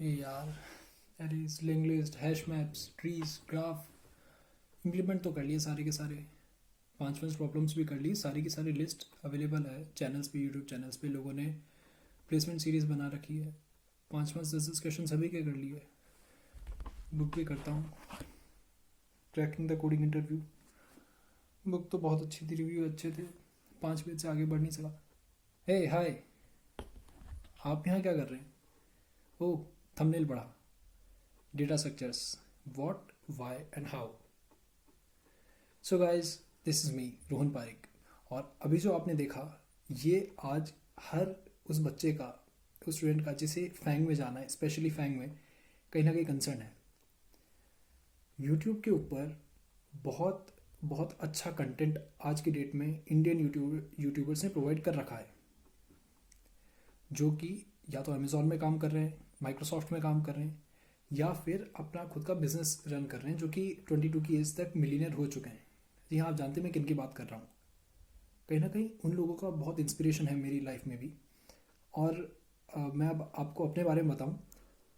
अरे यार, arrays, link list, hash maps, trees, graph implement तो कर लिए सारे के सारे। पांच पांच प्रॉब्लम्स भी कर ली, सारी की सारी लिस्ट अवेलेबल है चैनल्स पे, यूट्यूब चैनल्स पे लोगों ने प्लेसमेंट सीरीज बना रखी है। पाँच पाँच दस दस क्वेश्चन सभी के कर लिए। बुक भी करता हूँ, cracking the coding interview. Book तो बहुत अच्छी थी, रिव्यू अच्छे थे, 5 पेज से आगे बढ़ नहीं सका। हे हाय, आप यहाँ क्या कर रहे हैं? ओह, थंबनेल पढ़ा, data structures, what, why and how. So guys, this is me Rohan Pareek. और अभी जो आपने देखा, ये आज हर उस बच्चे का, उस स्टूडेंट का जिसे फैंग में जाना है, स्पेशली फैंग में, कहीं ना कहीं कंसर्न है। यूट्यूब के ऊपर बहुत बहुत अच्छा कंटेंट आज की डेट में इंडियन यूट्यूबर्स ने प्रोवाइड कर रखा है, जो कि या तो अमेज़ॉन में काम कर रहे हैं, माइक्रोसॉफ्ट में काम कर रहे हैं, या फिर अपना खुद का बिजनेस रन कर रहे हैं, जो कि 22 की एज तक मिलीनियर हो चुके हैं। जी हाँ, आप जानते हैं मैं किन की बात कर रहा हूँ। कहीं ना कहीं उन लोगों का बहुत इंस्पिरेशन है मेरी लाइफ में भी। और मैं अब आपको अपने बारे में बताऊँ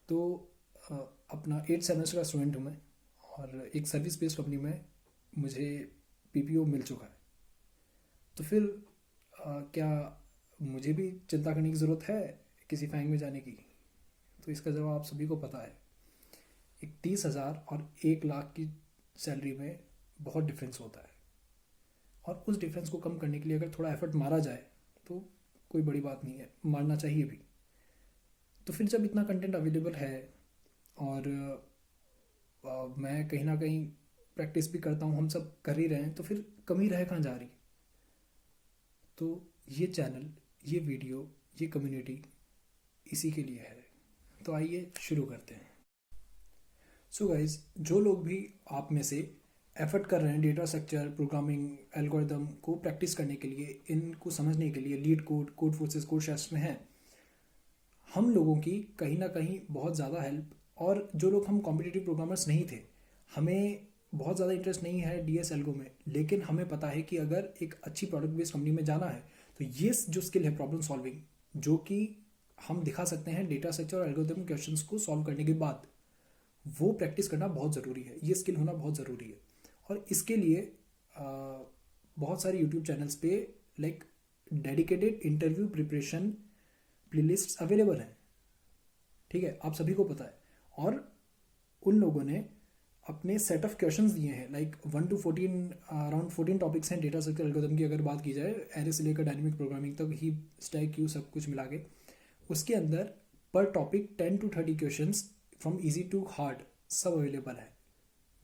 तो अ, अपना 8 सेमेस्टर का स्टूडेंट हूँ मैं, और एक सर्विस बेस्ड कंपनी में मुझे पीपीओ मिल चुका है। तो फिर क्या मुझे भी चिंता करने की ज़रूरत है किसी फैंग में जाने की? तो इसका जवाब आप सभी को पता है। एक 30,000 और 1 लाख की सैलरी में बहुत डिफरेंस होता है, और उस डिफरेंस को कम करने के लिए अगर थोड़ा एफर्ट मारा जाए तो कोई बड़ी बात नहीं है, मारना चाहिए भी। तो फिर जब इतना कंटेंट अवेलेबल है, और मैं कहीं ना कहीं प्रैक्टिस भी करता हूँ, हम सब कर ही रहे हैं, तो फिर कमी रह कहाँ जा रही? तो ये चैनल, ये वीडियो, ये कम्युनिटी इसी के लिए है। तो आइए शुरू करते हैं। सो गाइज, जो लोग भी आप में से एफर्ट कर रहे हैं डेटा स्ट्रक्चर, प्रोग्रामिंग, एल्गोरिदम को प्रैक्टिस करने के लिए, इनको समझने के लिए, leet code, code forces, code शास्त्र में हैं, हम लोगों की कहीं ना कहीं बहुत ज़्यादा हेल्प। और जो लोग हम कॉम्पिटिटिव प्रोग्रामर्स नहीं थे, हमें बहुत ज़्यादा इंटरेस्ट नहीं है डीएस एल्गो में, लेकिन हमें पता है कि अगर एक अच्छी प्रोडक्ट बेस्ड कंपनी में जाना है तो ये जो स्किल है प्रॉब्लम सॉल्विंग, जो कि हम दिखा सकते हैं डेटा स्ट्रक्चर और एल्गोरिदम क्वेश्चंस को सॉल्व करने के बाद, वो प्रैक्टिस करना बहुत ज़रूरी है, ये स्किल होना बहुत ज़रूरी है। और इसके लिए आ, बहुत सारे यूट्यूब चैनल्स पे like dedicated interview preparation playlists available हैं। ठीक है, आप सभी को पता है। और उन लोगों ने अपने सेट ऑफ क्वेश्चंस दिए हैं, लाइक 1 to 14, अराउंड 14 टॉपिक्स हैं डेटा स्ट्रक्चर एल्गोरिथम की अगर बात की जाए, एरे से लेकर डायनेमिक प्रोग्रामिंग तक ही, स्टैक क्यू, सब कुछ मिला के। उसके अंदर पर topic 10 to 30 questions from easy to hard सब अवेलेबल है।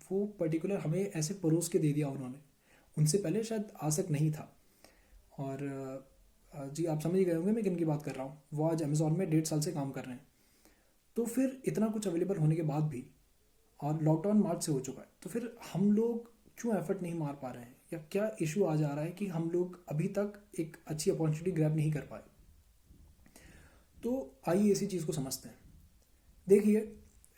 वो पर्टिकुलर हमें ऐसे परोस के दे दिया उन्होंने, उनसे पहले शायद आज तक नहीं था। और जी आप समझ ही गए होंगे मैं किन की बात कर रहा हूँ। वो आज अमेज़ॉन में 1.5 साल से काम कर रहे हैं। तो फिर इतना कुछ अवेलेबल होने के बाद भी, और लॉकडाउन मार्च से हो चुका है, तो फिर हम लोग क्यों एफर्ट नहीं मार पा रहे हैं, या क्या इशू आ जा रहा है कि हम लोग अभी तक एक अच्छी अपॉर्चुनिटी ग्रैब नहीं कर पाए? तो आइए इसी चीज़ को समझते हैं। देखिए,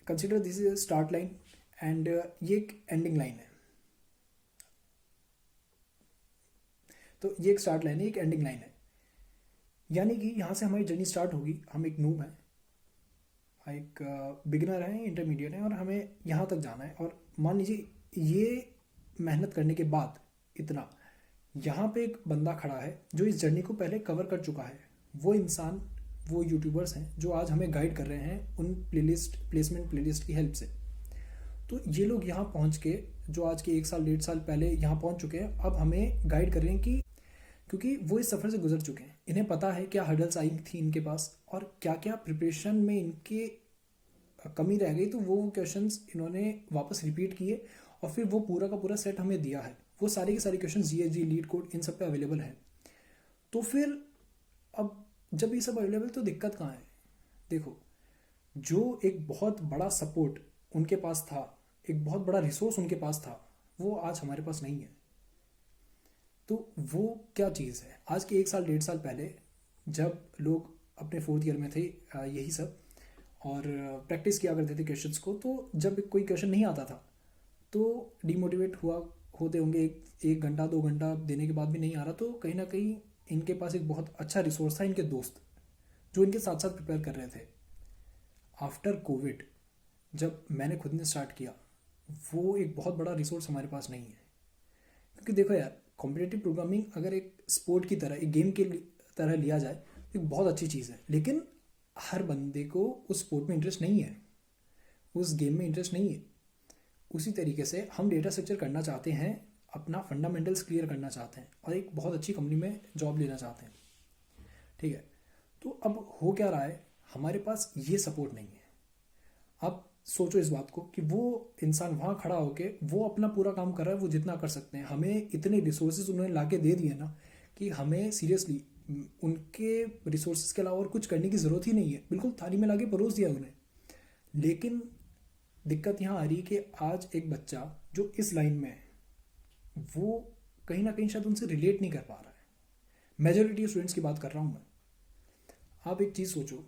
consider this is start line, and ये एक एंडिंग लाइन है। तो ये एक स्टार्ट लाइन है, एक एंडिंग लाइन है, यानी कि यहाँ से हमारी जर्नी स्टार्ट होगी। हम एक नूब हैं, एक बिगिनर है, इंटरमीडिएट है, और हमें यहाँ तक जाना है। और मान लीजिए ये मेहनत करने के बाद इतना, यहाँ पे एक बंदा खड़ा है जो इस जर्नी को पहले कवर कर चुका है। वो इंसान, वो यूट्यूबर्स हैं जो आज हमें गाइड कर रहे हैं उन प्लेलिस्ट, प्लेसमेंट प्लेलिस्ट की हेल्प से। तो ये लोग यहाँ पहुँच के, जो आज के 1 साल 1.5 साल पहले यहाँ पहुँच चुके हैं, अब हमें गाइड कर रहे हैं कि, क्योंकि वो इस सफ़र से गुजर चुके हैं, इन्हें पता है क्या हर्डल्स आई थी इनके पास, और क्या क्या प्रिपरेशन में इनके कमी रह गई, तो वो क्वेश्चंस इन्होंने वापस रिपीट किए, और फिर वो पूरा का पूरा सेट हमें दिया है। वो सारे के सारे क्वेश्चन जीएसजी, लीड कोड, इन सब पे अवेलेबल है। तो फिर अब जब ये सब अवेलेबल, तो दिक्कत कहाँ है? देखो, जो एक बहुत बड़ा सपोर्ट उनके पास था, एक बहुत बड़ा रिसोर्स उनके पास था, वो आज हमारे पास नहीं है। तो वो क्या चीज़ है? आज के 1 साल 1.5 साल पहले जब लोग अपने 4th ईयर में थे, यही सब, और प्रैक्टिस किया करते थे क्वेश्चंस को, तो जब कोई क्वेश्चन नहीं आता था तो डिमोटिवेट हुआ होते होंगे, एक घंटा 2 घंटा देने के बाद भी नहीं आ रहा, तो कहीं ना कहीं इनके पास एक बहुत अच्छा रिसोर्स था, इनके दोस्त, जो इनके साथ साथ प्रिपेयर कर रहे थे। आफ्टर कोविड जब मैंने खुद ने स्टार्ट किया, वो एक बहुत बड़ा रिसोर्स हमारे पास नहीं है। क्योंकि देखो यार, कॉम्पिटिटिव प्रोग्रामिंग अगर एक स्पोर्ट की तरह, एक गेम के तरह लिया जाए तो एक बहुत अच्छी चीज़ है, लेकिन हर बंदे को उस स्पोर्ट में इंटरेस्ट नहीं है, उस गेम में इंटरेस्ट नहीं है। उसी तरीके से हम डेटा स्ट्रक्चर करना चाहते हैं, अपना फंडामेंटल्स क्लियर करना चाहते हैं और एक बहुत अच्छी कंपनी में जॉब लेना चाहते हैं, ठीक है। तो अब हो क्या रहा है, हमारे पास ये सपोर्ट नहीं है। अब सोचो इस बात को कि वो इंसान वहाँ खड़ा होके वो अपना पूरा काम कर रहा है, वो जितना कर सकते हैं, हमें इतने रिसोर्सेज उन्होंने ला के दे दिए ना कि हमें सीरियसली उनके रिसोर्सेज के अलावा और कुछ करने की ज़रूरत ही नहीं है, बिल्कुल थाली में ला के परोस दिया उन्हें। लेकिन दिक्कत यहाँ आ रही है कि आज एक बच्चा जो इस लाइन में है, वो कहीं ना कहीं शायद उनसे रिलेट नहीं कर पा रहा है। मेजोरिटी स्टूडेंट्स की बात कर रहा हूँ मैं। आप एक चीज़ सोचो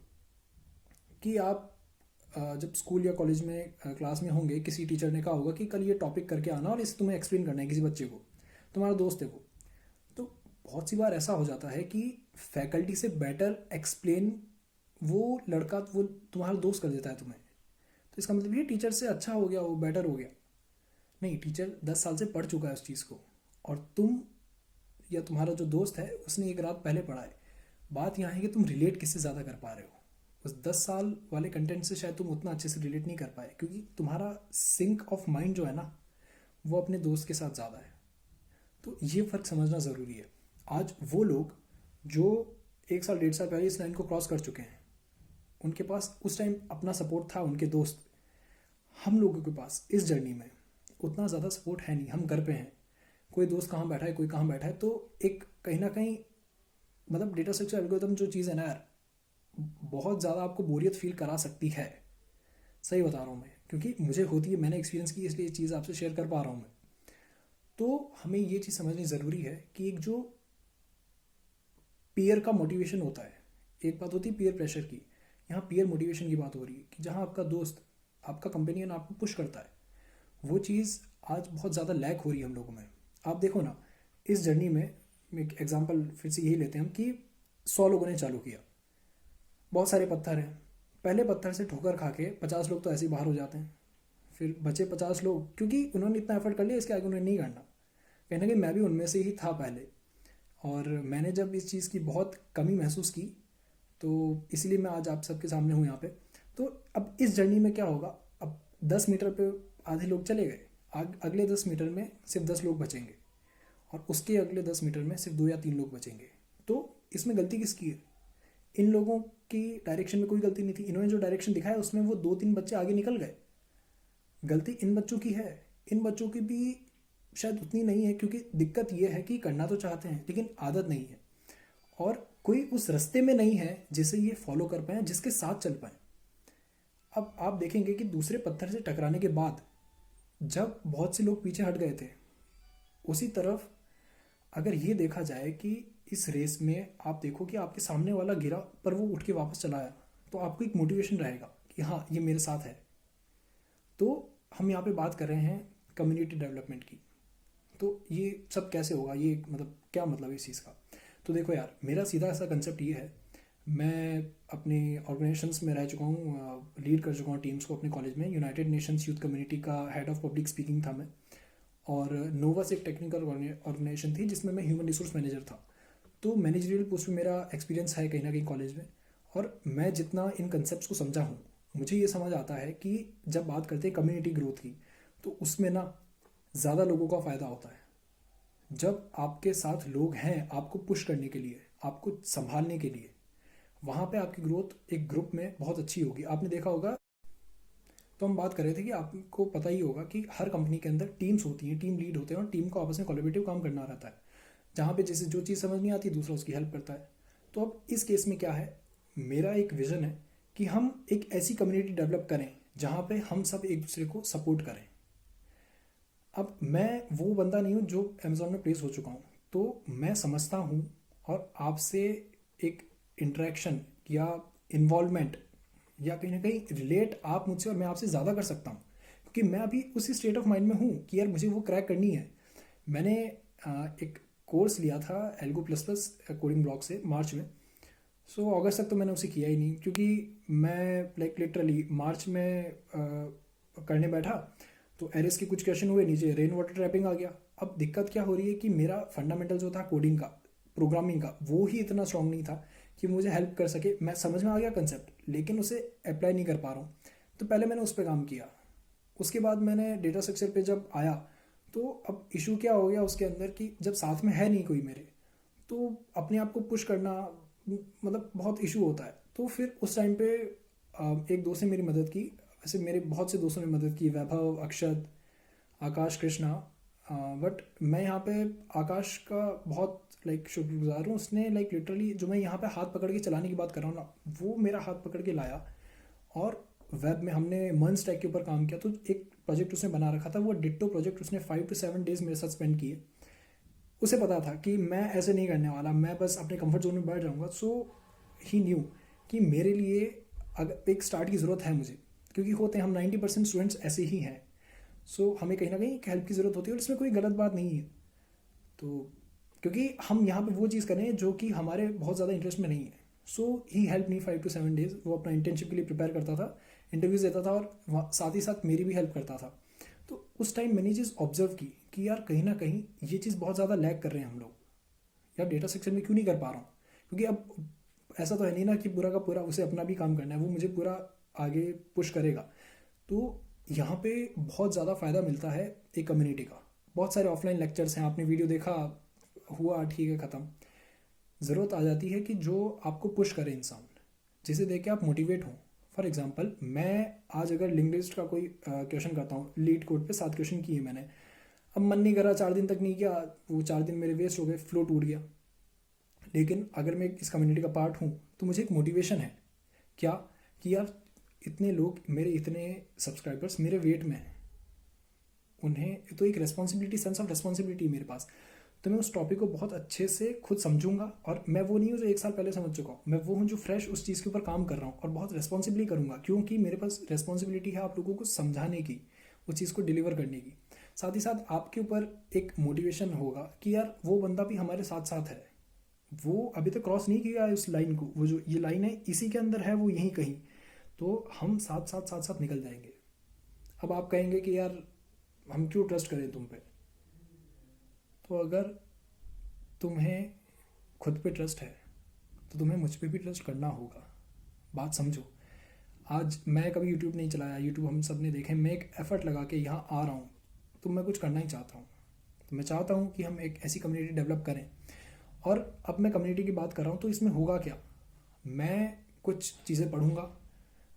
कि आप जब स्कूल या कॉलेज में क्लास में होंगे, किसी टीचर ने कहा होगा कि कल ये टॉपिक करके आना और इसे तुम्हें एक्सप्लेन करना है किसी बच्चे को, तुम्हारा दोस्त है वो। तो बहुत सी बार ऐसा हो जाता है कि फैकल्टी से बेटर एक्सप्लेन वो लड़का, वो तुम्हारा दोस्त कर देता है तुम्हें। तो इसका मतलब ये टीचर से अच्छा हो गया, वो बेटर हो गया। नहीं, टीचर 10 साल से पढ़ चुका है उस चीज़ को, और तुम या तुम्हारा जो दोस्त है उसने एक रात पहले पढ़ा है। बात यहाँ है कि तुम रिलेट किससे ज़्यादा कर पा रहे हो। उस 10 साल वाले कंटेंट से शायद तुम उतना अच्छे से रिलेट नहीं कर पाए, क्योंकि तुम्हारा सिंक ऑफ माइंड जो है ना, वो अपने दोस्त के साथ ज़्यादा है। तो ये फ़र्क समझना ज़रूरी है। आज वो लोग जो 1 साल 1.5 साल पहले इस लाइन को क्रॉस कर चुके हैं, उनके पास उस टाइम अपना सपोर्ट था, उनके दोस्त। हम लोगों के पास इस जर्नी में उतना ज़्यादा सपोर्ट है नहीं, हम घर पे हैं, कोई दोस्त कहाँ बैठा है, कोई कहाँ बैठा है। तो एक कहीं ना कहीं मतलब डेटा स्ट्रक्चर एल्गोरिथम जो चीज़ है ना यार, बहुत ज़्यादा आपको बोरियत फील करा सकती है। सही बता रहा हूँ मैं, क्योंकि मुझे होती है, मैंने एक्सपीरियंस की, इसलिए ये चीज़ आपसे शेयर कर पा रहा हूँ मैं। तो हमें ये चीज़ समझनी ज़रूरी है कि एक जो पीयर का मोटिवेशन होता है, एक बात होती है पीयर प्रेशर की, यहाँ पीयर मोटिवेशन की बात हो रही है कि जहाँ आपका दोस्त, आपका कंपेनियन आपको पुश करता है, वो चीज़ आज बहुत ज़्यादा लैक हो रही है हम लोगों में। आप देखो ना, इस जर्नी में एक एग्जांपल फिर से यही लेते हैं हम कि 100 लोगों ने चालू किया, बहुत सारे पत्थर हैं, पहले पत्थर से ठोकर खा के 50 लोग तो ऐसे ही बाहर हो जाते हैं। फिर बचे 50 लोग, क्योंकि उन्होंने इतना एफर्ट कर लिया, इसके आगे उन्हें नहीं करना। कहीं ना कहीं मैं भी उनमें से ही था पहले, और मैंने जब इस चीज़ की बहुत कमी महसूस की, तो इसलिए मैं आज आप सबके सामने हूँ यहाँ पे। तो अब इस जर्नी में क्या होगा, अब 10 मीटर पे आधे लोग चले गए, अगले 10 मीटर में सिर्फ 10 लोग बचेंगे, और उसके अगले 10 मीटर में सिर्फ 2 या 3 लोग बचेंगे। तो इसमें गलती किसकी है? इन लोगों की डायरेक्शन में कोई गलती नहीं थी, इन्होंने जो डायरेक्शन दिखाया उसमें वो 2-3 बच्चे आगे निकल गए। गलती इन बच्चों की है, इन बच्चों की भी शायद उतनी नहीं है, क्योंकि दिक्कत ये है कि करना तो चाहते हैं लेकिन आदत नहीं है, और कोई उस रास्ते में नहीं है जिसे ये फॉलो कर पाए, जिसके साथ चल पाए। अब आप देखेंगे कि दूसरे पत्थर से टकराने के बाद जब बहुत से लोग पीछे हट गए थे, उसी तरफ अगर ये देखा जाए कि इस रेस में आप देखो कि आपके सामने वाला गिरा पर वो उठ के वापस चला आया, तो आपको एक मोटिवेशन रहेगा कि हाँ, ये मेरे साथ है। तो हम यहाँ पे बात कर रहे हैं कम्युनिटी डेवलपमेंट की। तो ये सब कैसे होगा, ये मतलब क्या मतलब है इस चीज़ का? तो देखो यार, मेरा सीधा सा कंसेप्ट ये है, मैं अपने ऑर्गेनाइजेशंस में रह चुका हूँ, लीड कर चुका हूँ टीम्स को अपने कॉलेज में। यूनाइटेड नेशंस यूथ कम्युनिटी का हेड ऑफ पब्लिक स्पीकिंग था मैं, और नोवास एक टेक्निकल ऑर्गेनाइजेशन थी जिसमें मैं ह्यूमन रिसोर्स मैनेजर था। तो मैनेजरियल पोस्ट में मेरा एक्सपीरियंस है कहीं ना कहीं कॉलेज में, और मैं जितना इन कंसेप्ट को समझा हूँ, मुझे ये समझ आता है कि जब बात करते हैं कम्युनिटी ग्रोथ की, तो उसमें ना ज़्यादा लोगों का फ़ायदा होता है। जब आपके साथ लोग हैं आपको पुश करने के लिए, आपको संभालने के लिए, वहाँ पे आपकी ग्रोथ एक ग्रुप में बहुत अच्छी होगी। आपने देखा होगा, तो हम बात कर रहे थे कि आपको पता ही होगा कि हर कंपनी के अंदर टीम्स होती हैं, टीम लीड होते हैं, और टीम को आपस में कोलैबोरेटिव काम करना रहता है, जहाँ पे जैसे जो चीज़ समझ नहीं आती दूसरा उसकी हेल्प करता है। तो अब इस केस में क्या है, मेरा एक विज़न है कि हम एक ऐसी कम्युनिटी डेवलप करें जहाँ पे हम सब एक दूसरे को सपोर्ट करें। अब मैं वो बंदा नहीं हूँ जो अमेज़ॉन में प्लेस हो चुका हूँ, तो मैं समझता हूँ, और आपसे एक इंटरेक्शन या इन्वॉल्वमेंट या कहीं ना कहीं रिलेट आप मुझसे और मैं आपसे ज़्यादा कर सकता हूँ, क्योंकि मैं अभी उसी स्टेट ऑफ माइंड में हूँ कि यार मुझे वो क्रैक करनी है। मैंने एक कोर्स लिया था algo plus plus coding block से मार्च में, सो अगस्त तक तो मैंने उसे किया ही नहीं, क्योंकि मैं लाइक लिटरली मार्च में करने बैठा तो एरिस के कुछ क्वेश्चन हुए, नीचे रेन वाटर ट्रैपिंग आ गया। अब दिक्कत क्या हो रही है कि मेरा फंडामेंटल जो था कोडिंग का, प्रोग्रामिंग का, वो ही इतना स्ट्रांग नहीं था कि मुझे हेल्प कर सके। मैं समझ में आ गया कंसेप्ट, लेकिन उसे अप्लाई नहीं कर पा रहा हूँ। तो पहले मैंने उस पर काम किया, उसके बाद मैंने डेटा स्ट्रक्चर पे जब आया तो अब इशू क्या हो गया उसके अंदर कि जब साथ में है नहीं कोई मेरे, तो अपने आप को पुश करना मतलब बहुत इशू होता है। तो फिर उस टाइम पे एक दोस्त ने मेरी मदद की। वैसे मेरे बहुत से दोस्तों ने मदद की, वैभव, अक्षत, आकाश, कृष्णा। बट मैं यहाँ पे आकाश का बहुत लाइक शुक्रगुजार हूँ। उसने लाइक लिटरली जो मैं यहाँ पे हाथ पकड़ के चलाने की बात कर रहा हूँ ना, वो मेरा हाथ पकड़ के लाया। और वेब में हमने मन स्टैक के ऊपर काम किया। तो एक प्रोजेक्ट उसने बना रखा था, वो डिट्टो प्रोजेक्ट उसने 5 to 7 डेज मेरे साथ स्पेंड किए। उसे पता था कि मैं ऐसे नहीं करने वाला, मैं बस अपने कंफर्ट जोन में बैठ जाऊँगा। सो ही न्यू कि मेरे लिए अगर एक स्टार्ट की ज़रूरत है मुझे, क्योंकि होते हैं हम 90% स्टूडेंट्स ऐसे ही हैं। सो हमें कहीं ना कहीं एक हेल्प की ज़रूरत होती है, और इसमें कोई गलत बात नहीं है। तो क्योंकि हम यहाँ पे वो चीज़ कर रहे हैं जो कि हमारे बहुत ज़्यादा इंटरेस्ट में नहीं है। सो ही हेल्प मी 5 to 7 डेज। वो अपना इंटर्नशिप के लिए प्रिपेयर करता था, इंटरव्यूज़ देता था, और साथ ही साथ मेरी भी हेल्प करता था। तो उस टाइम मैंने चीज़ ऑब्जर्व की कि यार कहीं ना कहीं ये चीज़ बहुत ज़्यादा लैग कर रहे हैं हम लोग, यार डेटा सेक्शन में क्यों नहीं कर पा रहा हूँ। क्योंकि अब ऐसा तो है नहीं ना कि पूरा का पूरा उसे अपना भी काम करना है, वो मुझे पूरा आगे पुश करेगा। तो यहाँ पे बहुत ज़्यादा फ़ायदा मिलता है एक कम्युनिटी का। बहुत सारे ऑफलाइन लेक्चर्स हैं, आपने वीडियो देखा, हुआ ठीक है ख़त्म। ज़रूरत आ जाती है कि जो आपको पुश करे इंसान, जिसे देख के आप मोटिवेट हों। फॉर एग्जांपल, मैं आज अगर लिंक लिस्ट का कोई क्वेश्चन करता हूँ, लीड कोड पे 7 क्वेश्चन किए मैंने, अब मन नहीं करा, 4 दिन तक नहीं किया, वो 4 दिन मेरे वेस्ट हो गए, फ्लो टूट गया। लेकिन अगर मैं इस कम्युनिटी का पार्ट हूँ तो मुझे एक मोटिवेशन है, क्या कि यार इतने लोग, मेरे इतने सब्सक्राइबर्स मेरे वेट में हैं, उन्हें तो एक रेस्पॉन्सिबिलिटी, सेंस ऑफ रेस्पॉन्सिबिलिटी मेरे पास। तो मैं उस टॉपिक को बहुत अच्छे से खुद समझूंगा। और मैं वो नहीं हूँ जो 1 साल पहले समझ चुका हूँ, मैं वो हूँ जो फ्रेश उस चीज़ के ऊपर काम कर रहा हूँ, और बहुत रेस्पॉन्सिबली करूँगा, क्योंकि मेरे पास रेस्पॉन्सिबिलिटी है आप लोगों को समझाने की, उस चीज़ को डिलीवर करने की। साथ ही साथ आपके ऊपर एक मोटिवेशन होगा कि यार वो बंदा भी हमारे साथ साथ है, वो अभी तक क्रॉस नहीं किया है उस लाइन को, वो जो ये लाइन है इसी के अंदर है, वो यहीं कहीं। तो हम साथ साथ साथ साथ निकल जाएंगे। अब आप कहेंगे कि यार हम क्यों ट्रस्ट करें तुम पे। तो अगर तुम्हें खुद पे ट्रस्ट है तो तुम्हें मुझ पे भी ट्रस्ट करना होगा। बात समझो, आज मैं कभी यूट्यूब नहीं चलाया, यूट्यूब हम सब ने देखे, मैं एक एफर्ट लगा के यहाँ आ रहा हूँ, तो मैं कुछ करना ही चाहता हूँ। तो मैं चाहता हूँ कि हम एक ऐसी कम्युनिटी डेवलप करें। और अब मैं कम्युनिटी की बात कर रहा हूँ तो इसमें होगा क्या, मैं कुछ चीज़ें पढ़ूंगा,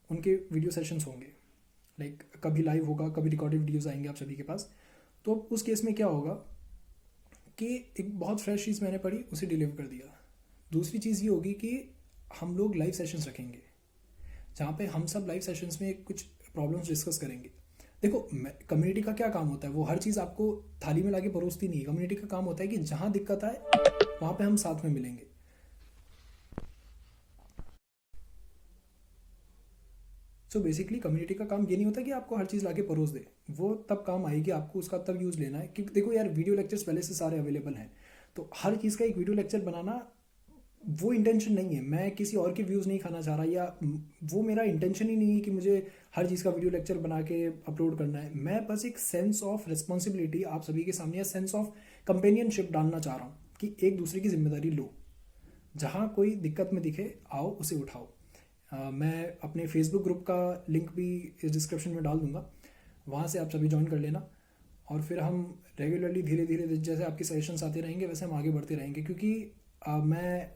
उनके वीडियो सेशंस होंगे, लाइक कभी लाइव होगा, कभी रिकॉर्डेड वीडियोस आएंगे आप सभी के पास। तो उस केस में क्या होगा कि एक बहुत फ्रेश चीज़ मैंने पढ़ी, उसे डिलीवर कर दिया। दूसरी चीज़ ये होगी कि हम लोग लाइव सेशंस रखेंगे, जहाँ पे हम सब लाइव सेशंस में कुछ प्रॉब्लम्स डिस्कस करेंगे। देखो, कम्युनिटी का क्या काम होता है, वो हर चीज़ आपको थाली में लाके परोसती नहीं है। कम्युनिटी का काम होता है कि जहाँ दिक्कत आए वहाँ पे हम साथ में मिलेंगे। सो बेसिकली कम्युनिटी का काम ये नहीं होता कि आपको हर चीज़ लाके परोस दे, वो तब काम आएगी आपको, उसका तब यूज़ लेना है। क्योंकि देखो यार, वीडियो लेक्चर्स पहले से सारे अवेलेबल हैं, तो हर चीज़ का एक वीडियो लेक्चर बनाना वो इंटेंशन नहीं है। मैं किसी और के व्यूज़ नहीं खाना चाह रहा, या वो मेरा इंटेंशन ही नहीं है कि मुझे हर चीज़ का वीडियो लेक्चर बना के अपलोड करना है। मैं बस एक सेंस ऑफ रिस्पॉन्सिबिलिटी आप सभी के सामने, या सेंस ऑफ कंपेनियनशिप डालना चाह रहा हूँ कि एक दूसरे की जिम्मेदारी लो, जहाँ कोई दिक्कत में दिखे आओ उसे उठाओ। मैं अपने फेसबुक ग्रुप का लिंक भी इस डिस्क्रिप्शन में डाल दूंगा, वहाँ से आप सभी ज्वाइन कर लेना। और फिर हम रेगुलरली धीरे धीरे जैसे आपके सजेशंस आते रहेंगे वैसे हम आगे बढ़ते रहेंगे। क्योंकि मैं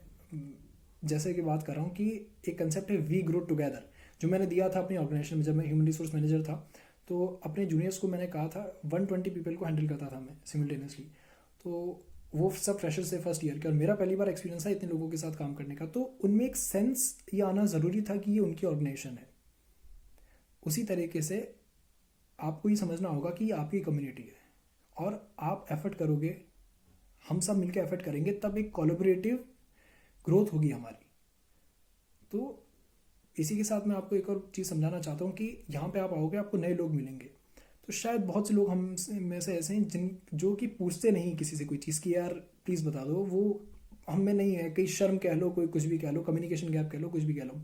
जैसे कि बात कर रहा हूँ कि एक कंसेप्ट है वी ग्रो टुगेदर, जो मैंने दिया था अपनी ऑर्गेनाइजेशन में जब मैं ह्यूमन रिसोर्स मैनेजर था। तो अपने जूनियर्स को मैंने कहा था 120 पीपल को हैंडल करता था मैं सिमिल्टेनियसली। तो वो सब फ्रेशर्स थे फर्स्ट ईयर के, और मेरा पहली बार एक्सपीरियंस था इतने लोगों के साथ काम करने का। तो उनमें एक सेंस ये आना ज़रूरी था कि ये उनकी ऑर्गेनाइजेशन है। उसी तरीके से आपको ये समझना होगा कि ये आपकी कम्युनिटी है, और आप एफर्ट करोगे, हम सब मिलकर एफर्ट करेंगे, तब एक कोलैबोरेटिव ग्रोथ होगी हमारी। तो इसी के साथ मैं आपको एक और चीज़ समझाना चाहता हूँ कि यहाँ पे आप आओगे, आपको नए लोग मिलेंगे। तो शायद बहुत से लोग हम में से ऐसे हैं जिन जो कि पूछते नहीं किसी से कोई चीज़ की यार प्लीज़ बता दो, वो हम में नहीं है, कहीं शर्म कह लो, कोई कुछ भी कह लो, कम्युनिकेशन गैप कह लो, कुछ भी कह लो।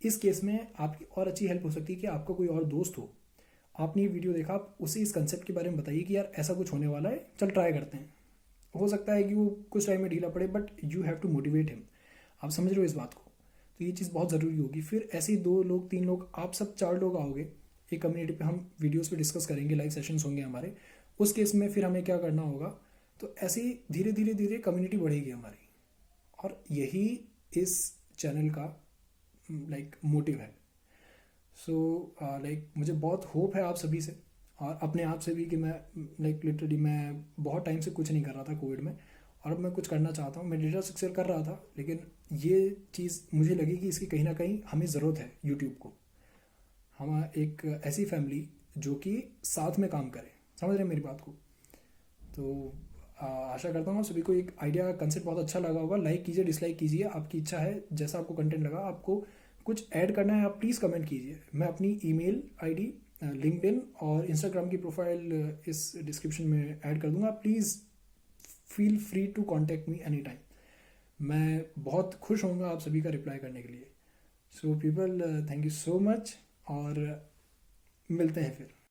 इस केस में आपकी और अच्छी हेल्प हो सकती है कि आपका कोई और दोस्त हो, आपने ये वीडियो देखा, आप उसे इस कंसेप्ट के बारे में बताइए कि यार ऐसा कुछ होने वाला है, चल ट्राई करते हैं। हो सकता है कि वो कुछ टाइम में ढीला पड़े, but you have to motivate him. आप समझ रहे हो इस बात को? तो ये चीज़ बहुत ज़रूरी होगी। फिर ऐसे ही 2 लोग, 3 लोग, आप सब 4 लोग आओगे एक कम्युनिटी पे, हम वीडियोस पे डिस्कस करेंगे, लाइव सेशंस होंगे हमारे। उस केस में फिर हमें क्या करना होगा, तो ऐसे ही धीरे धीरे धीरे कम्युनिटी बढ़ेगी हमारी। और यही इस चैनल का लाइक मोटिव है। सो लाइक मुझे बहुत होप है आप सभी से, और अपने आप से भी, कि मैं लाइक लिटरली मैं बहुत टाइम से कुछ नहीं कर रहा था कोविड में, और अब मैं कुछ करना चाहता हूँ। मैं डेटा स्ट्रक्चर कर रहा था, लेकिन ये चीज़ मुझे लगी कि इसकी कहीं ना कहीं हमें ज़रूरत है यूट्यूब को। हम एक ऐसी फैमिली जो कि साथ में काम करे, समझ रहे हैं मेरी बात को? तो आशा करता हूँ आप सभी को एक आइडिया, कंसेप्ट बहुत अच्छा लगा होगा। लाइक कीजिए, डिसलाइक कीजिए, आपकी इच्छा है। जैसा आपको कंटेंट लगा, आपको कुछ ऐड करना है, आप प्लीज़ कमेंट कीजिए। मैं अपनी ईमेल आईडी, लिंक्डइन और इंस्टाग्राम की प्रोफाइल इस डिस्क्रिप्शन में ऐड कर दूंगा। Please feel free to contact me any time. मैं बहुत खुश होऊंगा आप सभी का रिप्लाई करने के लिए। So people, thank you so much, और मिलते हैं फिर।